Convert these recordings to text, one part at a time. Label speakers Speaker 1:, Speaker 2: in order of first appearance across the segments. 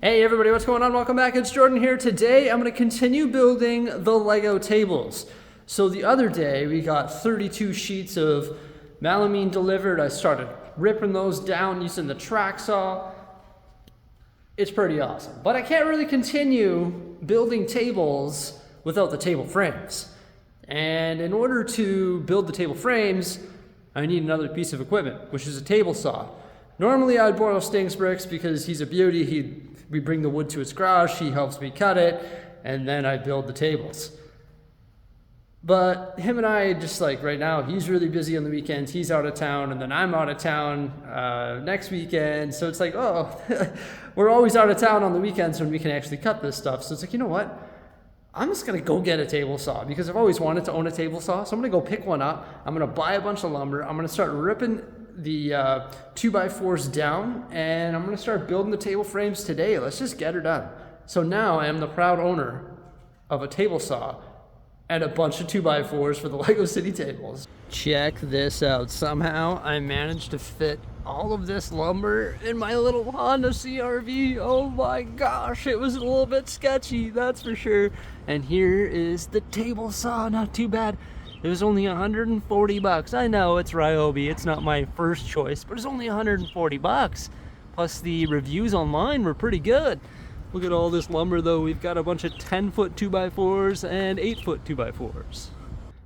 Speaker 1: Hey everybody, what's going on? Welcome back. It's Jordan here. Today I'm going to continue building the Lego tables. So the other day we got 32 sheets of melamine delivered. I started ripping those down using the track saw. It's pretty awesome. But I can't really continue building tables without the table frames. And in order to build the table frames, I need another piece of equipment, which is a table saw. Normally I'd borrow Sting's bricks because he's a beauty. We bring the wood to his garage, he helps me cut it, and then I build the tables. But him and I, just like right now, he's really busy on the weekends, he's out of town, and then I'm out of town next weekend. So it's like, oh, we're always out of town on the weekends when we can actually cut this stuff. So it's like, you know what? I'm just gonna go get a table saw because I've always wanted to own a table saw. So I'm gonna go pick one up. I'm gonna buy a bunch of lumber. I'm gonna start ripping the 2x4s down, and I'm gonna start building the table frames today. Let's just get her done. So now I am the proud owner of a table saw and a bunch of 2x4s for the Lego City tables. Check this out. Somehow I managed to fit all of this lumber in my little Honda CRV. Oh my gosh, it was a little bit sketchy, that's for sure. And here is the table saw. Not too bad. It was only 140 bucks. I know it's Ryobi, it's not my first choice, but it's only 140 bucks. Plus the reviews online were pretty good. Look at all this lumber though. We've got a bunch of 10-foot 2x4s and 8-foot 2x4s.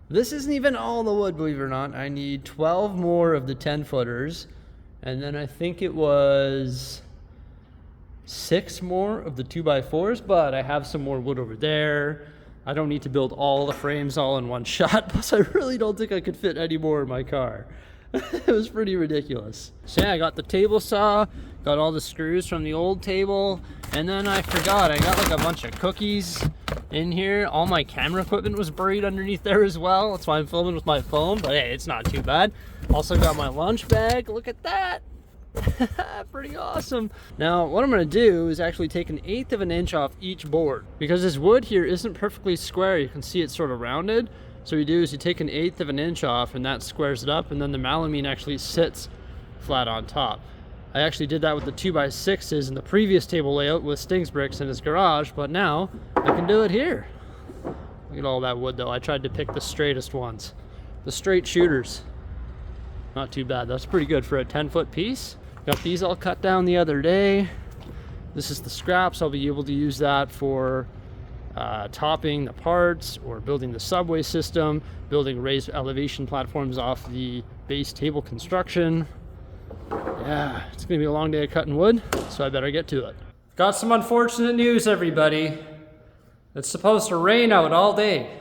Speaker 1: This isn't even all the wood, believe it or not. I need 12 more of the 10-footers. And then I think it was 6 more of the 2x4s, but I have some more wood over there. I don't need to build all the frames all in one shot, plus I really don't think I could fit any more in my car. It was pretty ridiculous. So yeah, I got the table saw, got all the screws from the old table, and then I forgot, I got like a bunch of cookies in here. All my camera equipment was buried underneath there as well. That's why I'm filming with my phone, but hey, it's not too bad. Also got my lunch bag, look at that. Pretty awesome. Now what I'm going to do is actually take 1/8 of an inch off each board, because this wood here isn't perfectly square. You can see it's sort of rounded. So what you do is you take 1/8 of an inch off, and that squares it up, and then the melamine actually sits flat on top. I actually did that with the 2x6s in the previous table layout with Sting's bricks in his garage, but now I can do it here. Look at all that wood though. I tried to pick the straightest ones, the straight shooters. Not too bad. That's pretty good for a 10-foot piece. Got these all cut down the other day. This is the scraps. I'll be able to use that for topping the parts or building the subway system, building raised elevation platforms off the base table construction. Yeah, it's gonna be a long day of cutting wood, so I better get to it. Got some unfortunate news, everybody. It's supposed to rain out all day.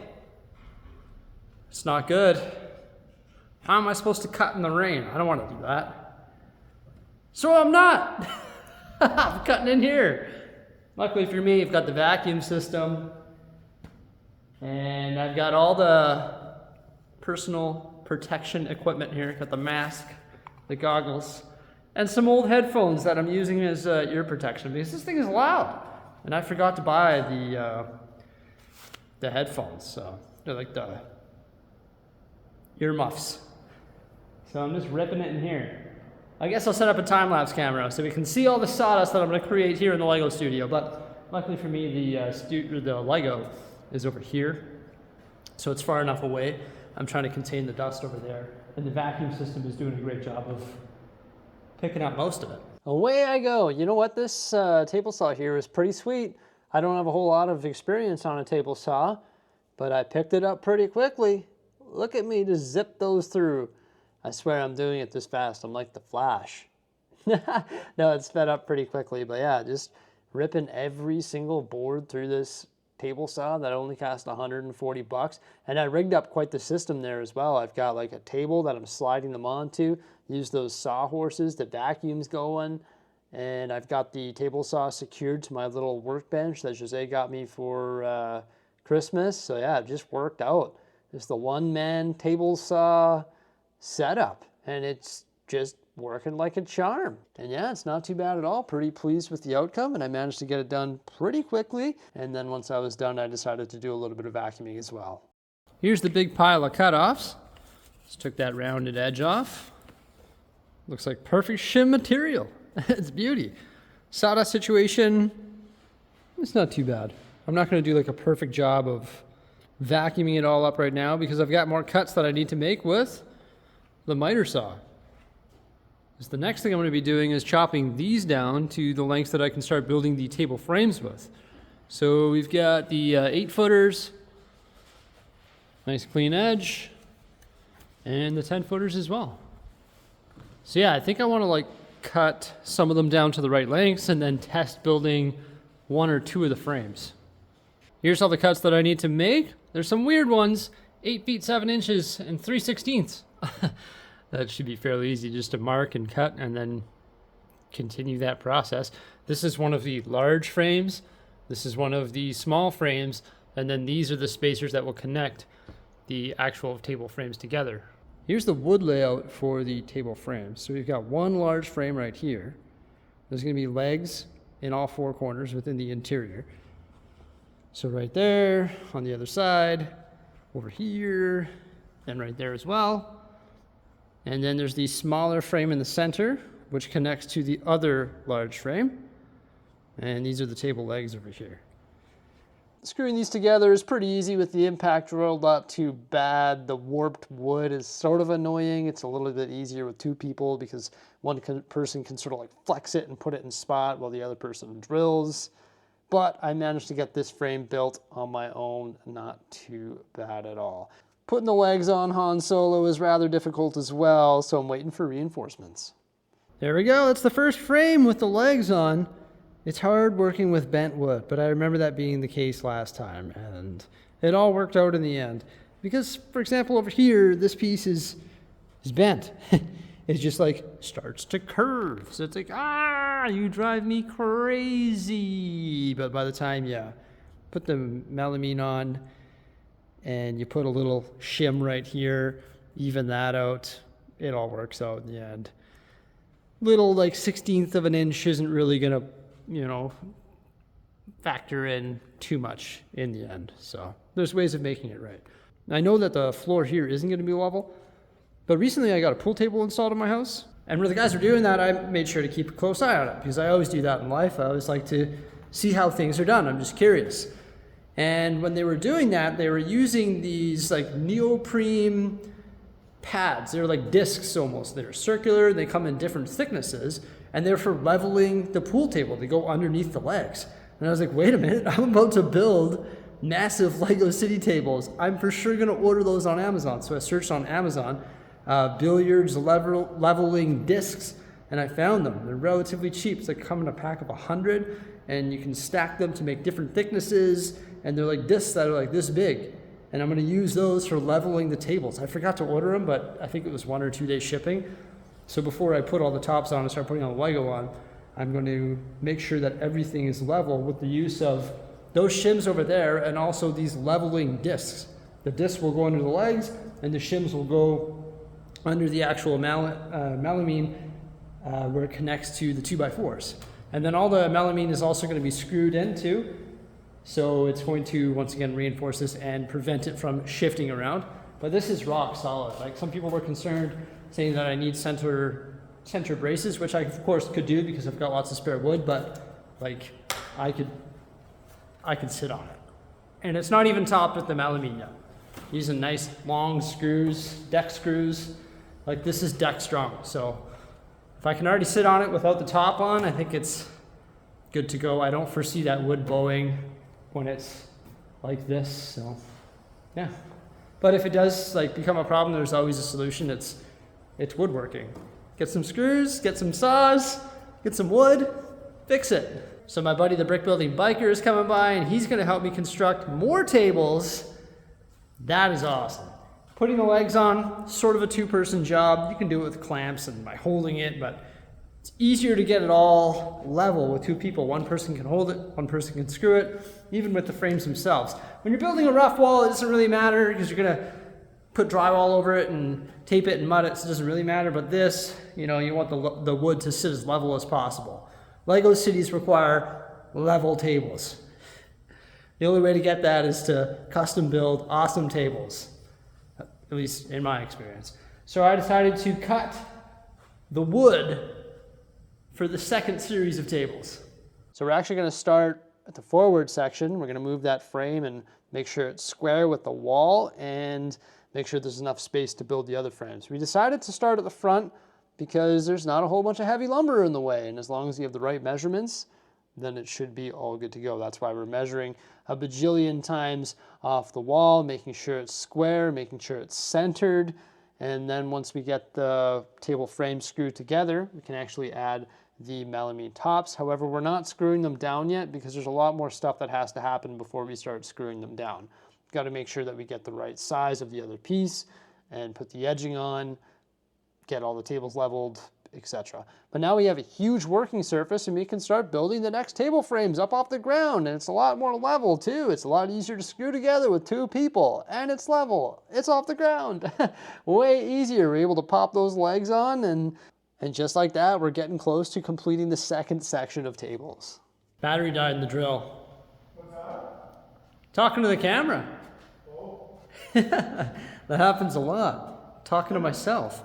Speaker 1: It's not good. How am I supposed to cut in the rain? I don't want to do that. So I'm not. I'm cutting in here. Luckily for me, I've got the vacuum system, and I've got all the personal protection equipment here. Got the mask, the goggles, and some old headphones that I'm using as ear protection because this thing is loud. And I forgot to buy the headphones, so they're like the ear muffs. So I'm just ripping it in here. I guess I'll set up a time-lapse camera so we can see all the sawdust that I'm going to create here in the Lego studio. But luckily for me, the Lego is over here, so it's far enough away. I'm trying to contain the dust over there, and the vacuum system is doing a great job of picking up most of it. Away I go. You know what? This table saw here is pretty sweet. I don't have a whole lot of experience on a table saw, but I picked it up pretty quickly. Look at me just zip those through. I swear I'm doing it this fast. I'm like the Flash. No, it's sped up pretty quickly, but yeah, just ripping every single board through this table saw that only cost 140 bucks. And I rigged up quite the system there as well. I've got like a table that I'm sliding them onto, use those saw horses, the vacuum's going, and I've got the table saw secured to my little workbench that Jose got me for Christmas. So yeah, it just worked out. It's the one-man table saw setup, and it's just working like a charm. And yeah, it's not too bad at all. Pretty pleased with the outcome, and I managed to get it done pretty quickly. And then once I was done, I decided to do a little bit of vacuuming as well. Here's the big pile of cutoffs. Just took that rounded edge off. Looks like perfect shim material. It's beauty. Sawdust situation, it's not too bad. I'm not going to do like a perfect job of vacuuming it all up right now because I've got more cuts that I need to make with the miter saw. So the next thing I'm going to be doing is chopping these down to the lengths that I can start building the table frames with. So we've got the 8-footers, nice clean edge, and the 10-footers as well. So yeah, I think I want to like cut some of them down to the right lengths and then test building 1 or 2 of the frames. Here's all the cuts that I need to make. There's some weird ones, 8 feet 7 inches and 3/16. That should be fairly easy just to mark and cut and then continue that process. This is one of the large frames. This is one of the small frames. And then these are the spacers that will connect the actual table frames together. Here's the wood layout for the table frames. So we've got one large frame right here. There's going to be legs in all 4 corners within the interior. So right there, on the other side, over here, and right there as well. And then there's the smaller frame in the center, which connects to the other large frame. And these are the table legs over here. Screwing these together is pretty easy with the impact drill, not too bad. The warped wood is sort of annoying. It's a little bit easier with 2 people because one person can sort of like flex it and put it in spot while the other person drills. But I managed to get this frame built on my own, not too bad at all. Putting the legs on Han Solo is rather difficult as well, so I'm waiting for reinforcements. There we go, it's the first frame with the legs on. It's hard working with bent wood, but I remember that being the case last time, and it all worked out in the end. Because, for example, over here, this piece is bent. It just like starts to curve. So it's like, you drive me crazy. But by the time, put the melamine on and you put a little shim right here, even that out, it all works out in the end. Little like 1/16 of an inch isn't really gonna, factor in too much in the end. So there's ways of making it right. I know that the floor here isn't gonna be level, but recently I got a pool table installed in my house. And when the guys were doing that, I made sure to keep a close eye on it because I always do that in life. I always like to see how things are done. I'm just curious. And when they were doing that, they were using these like neoprene pads. They're like discs almost. They're circular. They come in different thicknesses. And they're for leveling the pool table. They go underneath the legs. And I was like, wait a minute. I'm about to build massive Lego City tables. I'm for sure going to order those on Amazon. So I searched on Amazon, billiards leveling discs, and I found them. They're relatively cheap. It's like come in a pack of 100, and you can stack them to make different thicknesses, and they're like discs that are like this big. And I'm going to use those for leveling the tables. I forgot to order them, but I think it was 1 or 2 days shipping. So before I put all the tops on and start putting all the Lego on, I'm going to make sure that everything is level with the use of those shims over there and also these leveling discs. The discs will go under the legs, and the shims will go under the actual melamine where it connects to the 2x4s. And then all the melamine is also going to be screwed into, so it's going to once again reinforce this and prevent it from shifting around. But this is rock solid. Like some people were concerned saying that I need center braces, which I of course could do because I've got lots of spare wood, but like I could sit on it. And it's not even topped with the melamine yet. Using nice long screws, deck screws. Like this is deck strong. So if I can already sit on it without the top on, I think it's good to go. I don't foresee that wood bowing when it's like this, so yeah. But if it does like become a problem, there's always a solution. It's woodworking. Get some screws, get some saws, get some wood, fix it. So my buddy, the brick building biker, is coming by and he's gonna help me construct more tables. That is awesome. Putting the legs on, sort of a 2-person job. You can do it with clamps and by holding it, but it's easier to get it all level with 2 people. 1 person can hold it, 1 person can screw it, even with the frames themselves. When you're building a rough wall, it doesn't really matter because you're gonna put drywall over it and tape it and mud it, so it doesn't really matter. But this, you want the wood to sit as level as possible. Lego cities require level tables. The only way to get that is to custom build awesome tables, at least in my experience. So I decided to cut the wood for the second series of tables. So we're actually going to start at the forward section. We're going to move that frame and make sure it's square with the wall and make sure there's enough space to build the other frames. We decided to start at the front because there's not a whole bunch of heavy lumber in the way, and as long as you have the right measurements, then it should be all good to go. That's why we're measuring a bajillion times off the wall, making sure it's square, making sure it's centered, and then once we get the table frame screwed together, we can actually add the melamine tops. However, we're not screwing them down yet because there's a lot more stuff that has to happen before we start screwing them down. We've got to make sure that we get the right size of the other piece and put the edging on, get all the tables leveled, etc. But now we have a huge working surface and we can start building the next table frames up off the ground, and it's a lot more level too. It's a lot easier to screw together with two people, and it's level. It's off the ground. Way easier. We're able to pop those legs on, and just like that, we're getting close to completing the second section of tables. Battery died in the drill.
Speaker 2: What's that?
Speaker 1: Talking to the camera.
Speaker 2: Oh.
Speaker 1: That happens a lot. Talking to myself.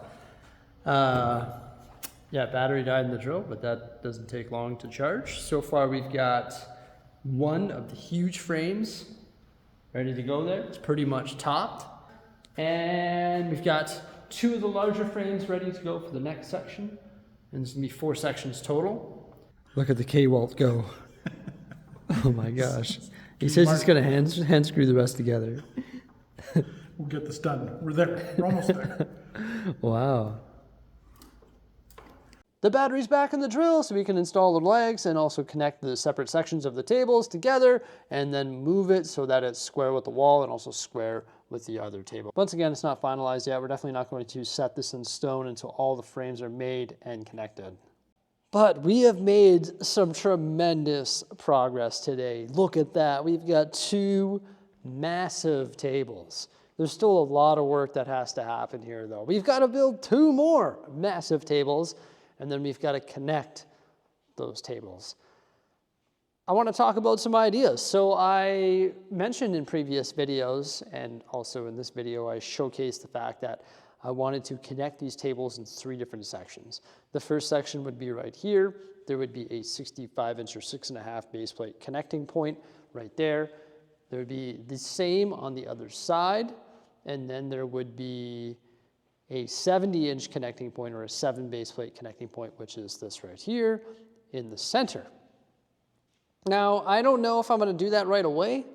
Speaker 1: Yeah, battery died in the drill, but that doesn't take long to charge. So far we've got one of the huge frames ready to go there. It's pretty much topped. And we've got two of the larger frames ready to go for the next section. And there's gonna be 4 sections total. Look at the K-Walt go. Oh my gosh. He says he's gonna hand screw the rest together.
Speaker 2: We'll get this done. We're there. We're almost there.
Speaker 1: Wow. The battery's back in the drill, so we can install the legs and also connect the separate sections of the tables together and then move it so that it's square with the wall and also square with the other table. Once again, it's not finalized yet. We're definitely not going to set this in stone until all the frames are made and connected. But we have made some tremendous progress today. Look at that. We've got 2 massive tables. There's still a lot of work that has to happen here, though. We've got to build 2 more massive tables, and then we've got to connect those tables. I want to talk about some ideas. So I mentioned in previous videos, and also in this video, I showcased the fact that I wanted to connect these tables in 3 different sections. The first section would be right here. There would be a 65-inch or 6.5 base plate connecting point right there. There would be the same on the other side, and then there would be a 70-inch connecting point or a 7 base plate connecting point, which is this right here in the center. Now, I don't know if I'm going to do that right away.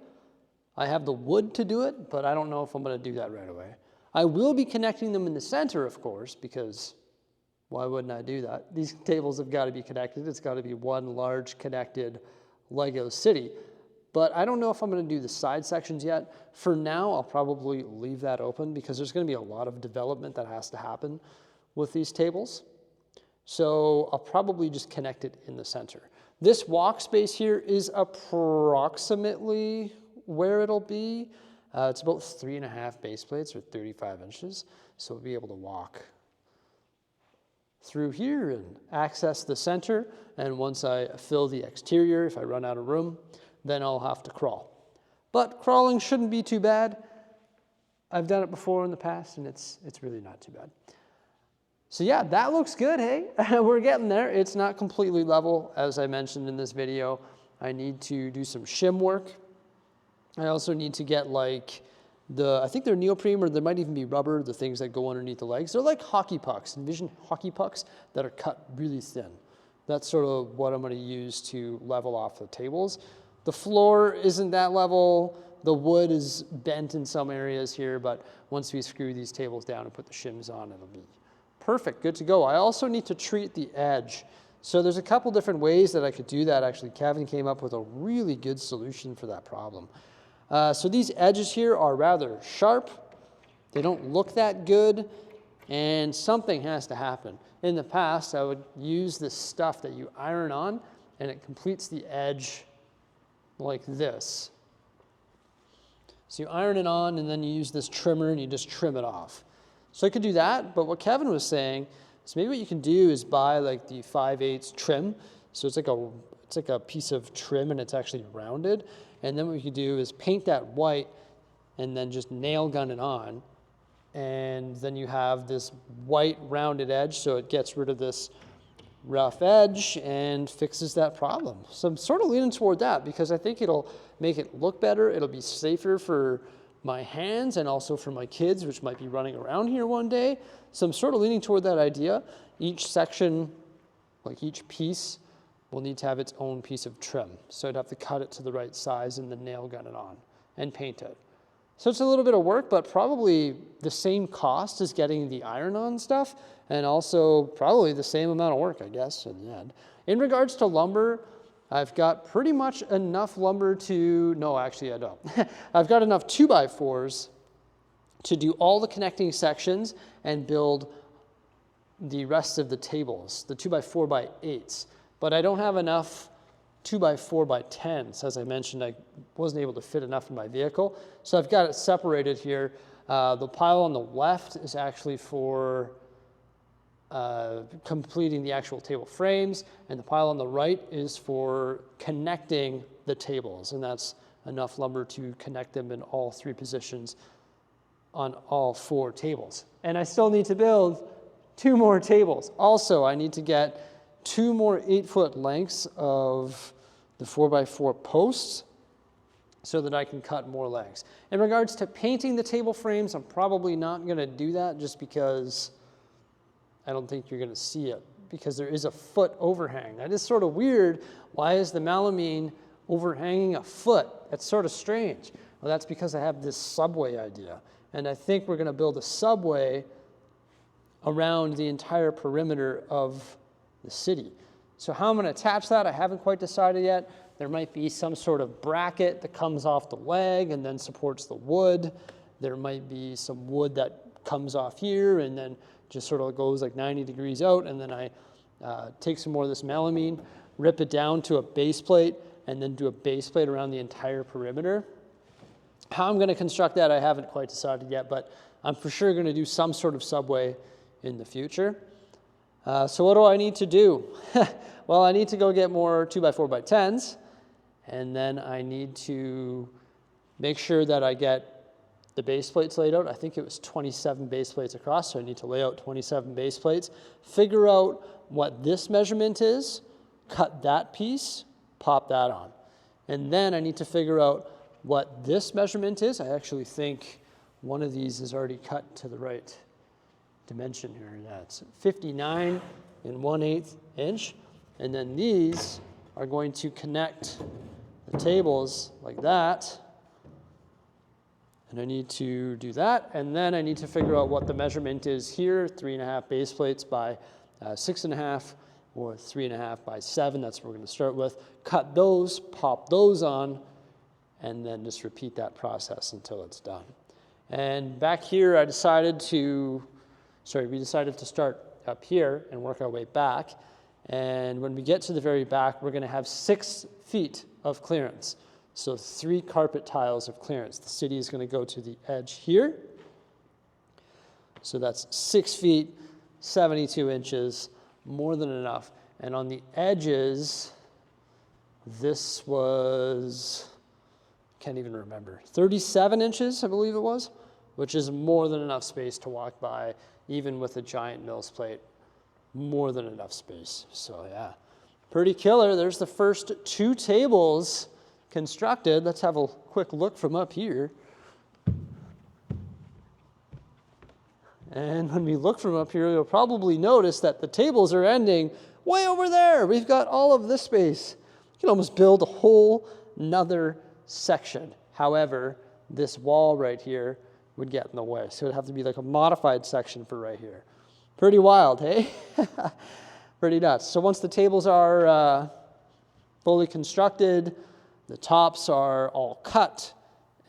Speaker 1: I have the wood to do it, but I don't know if I'm going to do that right away. I will be connecting them in the center, of course, because why wouldn't I do that? These tables have got to be connected. It's got to be one large connected Lego city. But I don't know if I'm going to do the side sections yet. For now, I'll probably leave that open because there's going to be a lot of development that has to happen with these tables. So I'll probably just connect it in the center. This walk space here is approximately where it'll be. It's about 3.5 base plates or 35 inches. So we'll be able to walk through here and access the center. And once I fill the exterior, if I run out of room, then I'll have to crawl. But crawling shouldn't be too bad. I've done it before in the past, and it's really not too bad. So yeah, that looks good, hey? We're getting there. It's not completely level, as I mentioned in this video. I need to do some shim work. I also need to get like I think they're neoprene, or there might even be rubber, the things that go underneath the legs. They're like hockey pucks. Envision hockey pucks that are cut really thin. That's sort of what I'm going to use to level off the tables. The floor isn't that level. The wood is bent in some areas here, but once we screw these tables down and put the shims on, it'll be perfect, good to go. I also need to treat the edge. So there's a couple different ways that I could do that. Actually, Kevin came up with a really good solution for that problem. So these edges here are rather sharp. They don't look that good, and something has to happen. In the past, I would use this stuff that you iron on, and it completes the edge like this. So you iron it on, and then you use this trimmer, and you just trim it off. So I could do that, but what Kevin was saying is maybe what you can do is buy like the 5/8 trim. So it's like a piece of trim, and it's actually rounded. And then what you can do is paint that white, and then just nail gun it on. And then you have this white rounded edge, so it gets rid of this rough edge and fixes that problem. So I'm sort of leaning toward that because I think it'll make it look better. It'll be safer for my hands and also for my kids, which might be running around here one day. So I'm sort of leaning toward that idea. Each section, like each piece, will need to have its own piece of trim. So I'd have to cut it to the right size and then nail gun it on and paint it. So it's a little bit of work, but probably the same cost as getting the iron-on stuff, and also probably the same amount of work, I guess, in the end. In regards to lumber, I've got pretty much enough lumber to, no, actually I don't. I've got enough 2x4s to do all the connecting sections and build the rest of the tables, the 2x4x8s. But I don't have enough 2x4x10s. As I mentioned, I wasn't able to fit enough in my vehicle. So I've got it separated here. The pile on the left is actually for completing the actual table frames, and the pile on the right is for connecting the tables, and that's enough lumber to connect them in all 3 positions on all 4 tables. And I still need to build 2 more tables. Also, I need to get 2 more 8-foot lengths of the 4x4 posts so that I can cut more lengths. In regards to painting the table frames, I'm probably not going to do that just because I don't think you're going to see it, because there is a foot overhang. That is sort of weird. Why is the melamine overhanging a foot? That's sort of strange. Well, that's because I have this subway idea. And I think we're going to build a subway around the entire perimeter of the city. So how I'm going to attach that, I haven't quite decided yet. There might be some sort of bracket that comes off the leg and then supports the wood. There might be some wood that comes off here and then just sort of goes like 90 degrees out, and then I take some more of this melamine, rip it down to a base plate, and then do a base plate around the entire perimeter. How I'm going to construct that, I haven't quite decided yet, but I'm for sure going to do some sort of subway in the future. So what do I need to do? Well, I need to go get more 2x4x10s, and then I need to make sure that I get the base plates laid out. I think it was 27 base plates across, so I need to lay out 27 base plates, figure out what this measurement is, cut that piece, pop that on. And then I need to figure out what this measurement is. I actually think one of these is already cut to the right dimension here. That's 59 1/8 inch. And then these are going to connect the tables like that. And I need to do that, and then I need to figure out what the measurement is here, 3.5 base plates by 6.5, or 3.5 by 7, that's what we're going to start with. Cut those, pop those on, and then just repeat that process until it's done. And back here, we decided to start up here and work our way back. And when we get to the very back, we're going to have 6 feet of clearance. So 3 carpet tiles of clearance. The city is going to go to the edge here. So that's 6 feet, 72 inches, more than enough. And on the edges, this was, can't even remember, 37 inches, I believe it was, which is more than enough space to walk by, even with a giant mill's plate. More than enough space. So yeah, pretty killer. There's the first 2 tables constructed. Let's have a quick look from up here. And when we look from up here, you'll probably notice that the tables are ending way over there. We've got all of this space. You can almost build a whole nother section. However, this wall right here would get in the way. So it'd have to be like a modified section for right here. Pretty wild, hey? Pretty nuts. So once the tables are fully constructed, the tops are all cut,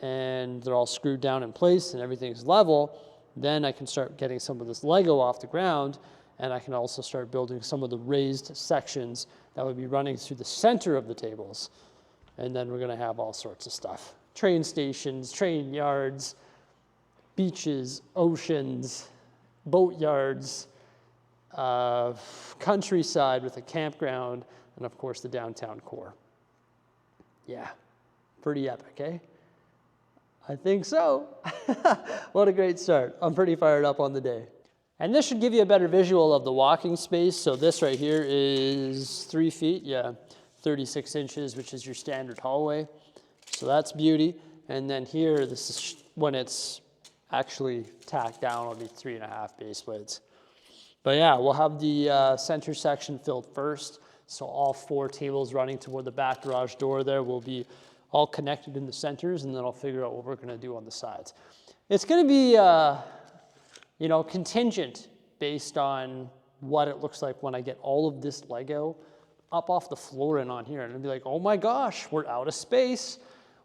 Speaker 1: and they're all screwed down in place, and everything's level, then I can start getting some of this Lego off the ground, and I can also start building some of the raised sections that would be running through the center of the tables. And then we're going to have all sorts of stuff. Train stations, train yards, beaches, oceans, boat yards, countryside with a campground, and of course the downtown core. Yeah, pretty epic, eh? I think so. What a great start. I'm pretty fired up on the day. And this should give you a better visual of the walking space. So this right here is 3 feet, yeah, 36 inches, which is your standard hallway. So that's beauty. And then here, this is when it's actually tacked down, it'll be 3.5 base plates. But yeah, we'll have the center section filled first. So all 4 tables running toward the back garage door there will be all connected in the centers, and then I'll figure out what we're gonna do on the sides. It's gonna be, you know, contingent based on what it looks like when I get all of this Lego up off the floor and on here. And it'll be like, oh my gosh, we're out of space.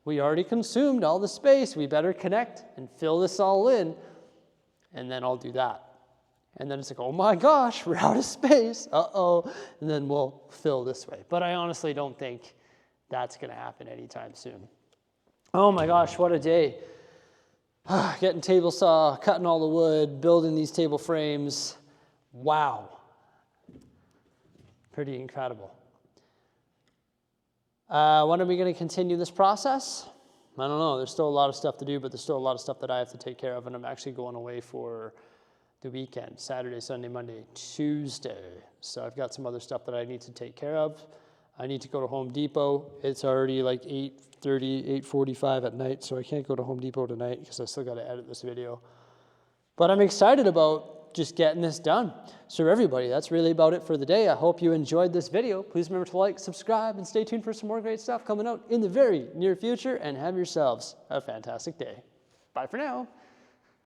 Speaker 1: We already consumed all the space. We better connect and fill this all in. And then I'll do that. And then it's like, oh my gosh, we're out of space. Uh-oh. And then we'll fill this way. But I honestly don't think that's going to happen anytime soon. Oh my gosh, what a day. Getting table saw, cutting all the wood, building these table frames. Wow. Pretty incredible. When are we going to continue this process? I don't know. There's still a lot of stuff to do, but there's still a lot of stuff that I have to take care of, and I'm actually going away for the weekend, Saturday, Sunday, Monday, Tuesday. So I've got some other stuff that I need to take care of. I need to go to Home Depot. It's already like 8:30, 8:45 at night, so I can't go to Home Depot tonight because I still got to edit this video. But I'm excited about just getting this done. So everybody, that's really about it for the day. I hope you enjoyed this video. Please remember to like, subscribe, and stay tuned for some more great stuff coming out in the very near future, and have yourselves a fantastic day. Bye for now.